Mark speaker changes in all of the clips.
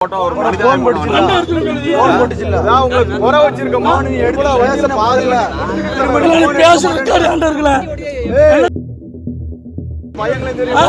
Speaker 1: Phone போட்டுச்சுல அதான் உங்களுக்கு குறை வச்சிருக்கோமா நீங்க எடுத்து வயசை பாருங்க பையங்களே தெரியும்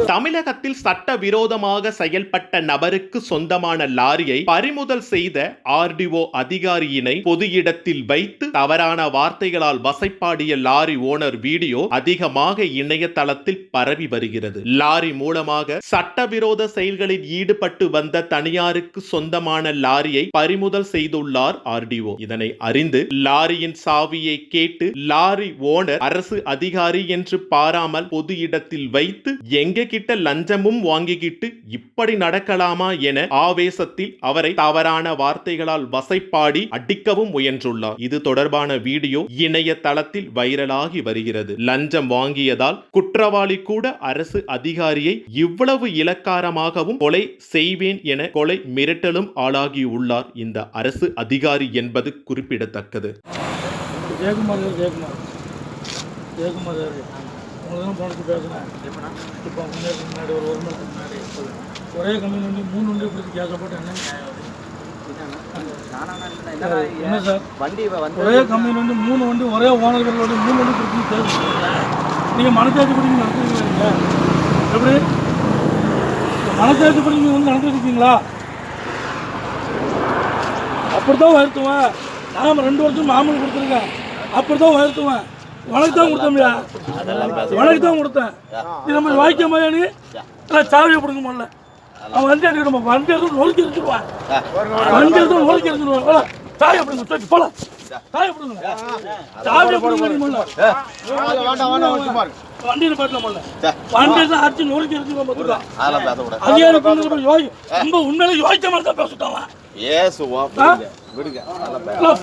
Speaker 2: தமிழகத்தில் சட்டவிரோதமாக செயல்பட்ட நபருக்கு சொந்தமான லாரியை பறிமுதல் செய்த ஆர்டிஓ அதிகாரியினை பொது இடத்தில் வைத்து தவறான வார்த்தைகளால் வசைப்பாடிய லாரி ஓனர் வீடியோ அதிகமாக இணையதளத்தில் பரவி வருகிறது. லாரி மூலமாக சட்டவிரோத செயல்களில் ஈடுபட்டு வந்த தனியாருக்கு சொந்தமான லாரியை பறிமுதல் செய்துள்ளார் ஆர்டிஓ. இதனை அறிந்து லாரியின் சாவியை கேட்டு லாரி ஓனர் அரசு அதிகாரி என்று பாராமல் பொது இடத்தில் வைத்து எங்க கிட்ட லஞ்சமும் வாங்கிக்கிட்டு இப்படி நடக்கலாமா என ஆவேசத்தில் அவரை தவறான வார்த்தைகளால் வசைப்பாடி அடிக்கவும் முயன்றுள்ளார். இது தொடர்பான வீடியோ இணையதளத்தில் வைரலாகி வருகிறது. லஞ்சம் வாங்கியதால் குற்றவாளி கூட அரசு அதிகாரியை இவ்வளவு இலக்காரமாகவும் கொலை செய்வேன் என கொலை மிரட்டலும் ஆளாகியுள்ளார் இந்த அரசு அதிகாரி என்பது குறிப்பிடத்தக்கது.
Speaker 3: உங்களதான் போனது பேசுனேன். இப்போ முன்னாடி ஒரு மணி முன்னாடி ஒரே கம்பெனி வண்டி 3 வண்டி பிடிச்சி கேஸை போட்டு என்ன சார் ஒரே கம்பெனி வண்டி 3 வண்டி ஒரே ஓனர்கள் வண்டி 3 வண்டி பிடிச்சி கேஸ் நீங்கள் மனசாட்சி பிடிச்சி நடத்துறீங்களா? எப்படி மனசாட்சி பிடிச்சி நீங்கள் வந்து நடந்துருக்கீங்களா? அப்படி தான் வருத்துவேன். நான் 2 வருஷம் மாமூல் கொடுத்துருக்கேன். அப்படி தான் வருத்துவேன். உனக்கு தான் கொடுத்தோம்யா, உனக்கு தான் கொடுத்தேன். இது நம்ம வாய்க்க மாயானு சாவியை பிடிக்க முடியல. அவன் வண்டி எடுக்கணும், வண்டி எடுத்து நொறுக்கி எடுத்துருவான், வண்டி எடுத்து நொறுக்கி எடுத்துருவான். சாவியை பிடிங்க, தூக்கி போல சாவியை பிடிங்க, சாவியை பிடிக்க முடியல. வண்டியில் பாட்டில முடியல, வண்டி எடுத்து அடிச்சு நொறுக்கி எடுத்துருவான். அதிகாரி ரொம்ப உண்மையில யோசிக்க மாதிரி தான் பேசிட்டான்.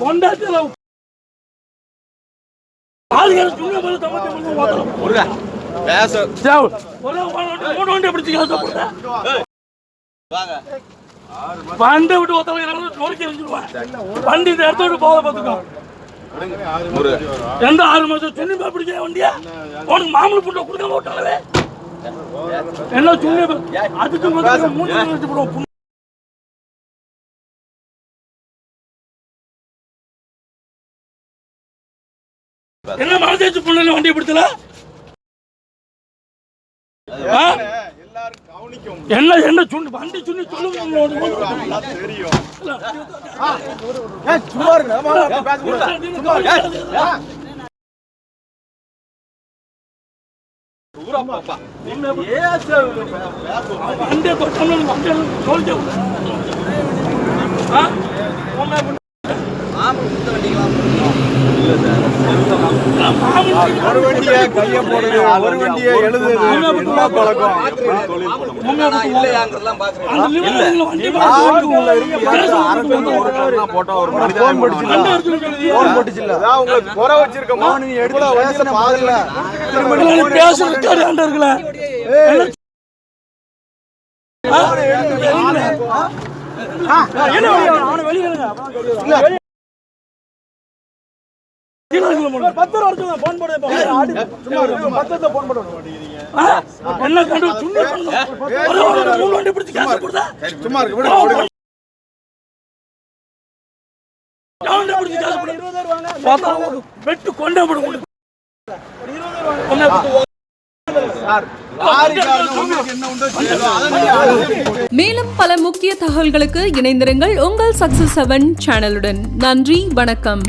Speaker 3: பொண்டாட்டி வண்டி விட்டு நொறுக்கி எரிஞ்சிருவேன். வண்டி இந்த இடத்த விட்டு போக பார்த்துக்கோ. 6 மாசம் சுண்ணி பிடிச்ச வண்டியா உனக்கு மாமூல் புண்ணை கொடுக்க மாட்டாங்களே. என்ன சுண்ணி அதுக்கு 3 வச்சு போடுவோம். என்ன மனசாட்சி புண்ணல வண்டியை பிடிச்சல? என்ன என்ன சுண்ணி வண்டி சுண்ணி சொல்லுங்க.
Speaker 1: ஒரு வண்டியை கையை போடுது, ஒரு வண்டியை எழுதுது, என்ன பழக்கம்? போன் போட்டுச்சுல அதான் உங்களுக்கு குறை வச்சிருக்கோமா நீங்க எடுத்து வயசை பாருங்க.
Speaker 4: மேலும் பல முக்கிய தகவல்களுக்கு இணைந்திருங்கள் உங்கள் சக்சஸ் 7 சேனலுடன். நன்றி, வணக்கம்.